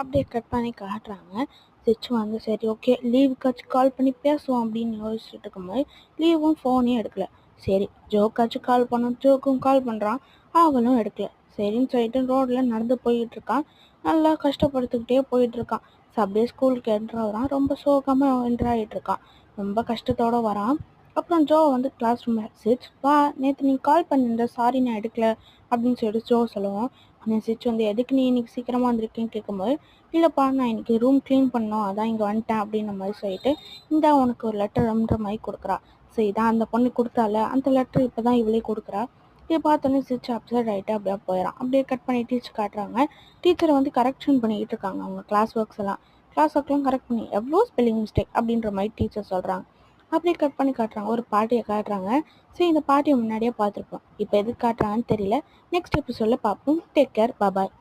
அப்படியே கட் பண்ணி காட்டுறாங்க. சிச்சு வந்து சரி ஓகே லீவுக்காச்சும் கால் பண்ணி பேசுவோம் அப்படின்னு யோசிச்சுட்டு இருக்கும்போது லீவும் ஃபோனே எடுக்கல. சரி ஜோக்காச்சும் கால் பண்ணோம், ஜோக்கும் கால் பண்ணுறான், அவளும் எடுக்கல. சரின்னு சொல்லிட்டு ரோட்ல நடந்து போயிட்டு இருக்கான். நல்லா கஷ்டப்படுத்திக்கிட்டே போயிட்டு இருக்கான். அப்படியே ஸ்கூலுக்கு என்ட்ரு வரான். ரொம்ப சோகமாக என்ட்ரு ஆகிட்டு இருக்கான். ரொம்ப கஷ்டத்தோட வரான். அப்புறம் ஜோ வந்து கிளாஸ் ரூம் சிச் வா, நேற்று நீ கால் பண்ணியிருந்த, சாரி நான் எடுக்கல அப்படின்னு சொல்லிட்டு ஜோ சொல்லுவோம். ஆனால் சிச் வந்து எதுக்கு நீ இன்னைக்கு சீக்கிரமாக வந்திருக்கேன்னு கேட்கும்போது இல்லைப்பா நான் இன்னைக்கு ரூம் க்ளீன் பண்ணோம் அதான் இங்கே வந்துட்டேன் அப்படின்ற மாதிரி சொல்லிட்டு இந்த உனக்கு ஒரு லெட்டர்ன்ற மாதிரி கொடுக்குறா. சரி இதான் அந்த பொண்ணு கொடுத்தால அந்த லெட்டர் இப்போ தான் இவளே கொடுக்குறா. இதை பார்த்தோன்னே சிச் அப்செட் ஆகிட்டு அப்படியே போயிடறான். அப்படியே கட் பண்ணி டீச்சர் காட்டுறாங்க. டீச்சரை வந்து கரெக்ஷன் பண்ணிக்கிட்டு இருக்காங்க அவங்க கிளாஸ் ஒர்க்லாம் கரெக்ட் பண்ணி எவ்வளோ ஸ்பெல்லிங் மிஸ்டேக் அப்படின்ற மாதிரி டீச்சர் சொல்கிறாங்க. அப்படியே கட் பண்ணி காட்டுறாங்க. ஒரு பாட்டியை காட்டுறாங்க. சரி இந்த பாட்டியை முன்னாடியே பார்த்துருப்போம், இப்போ எதுக்கு காட்டுறாங்கன்னு தெரியல. நெக்ஸ்ட் எபிசோடில் பார்ப்போம். டேக் கேர், பாய்.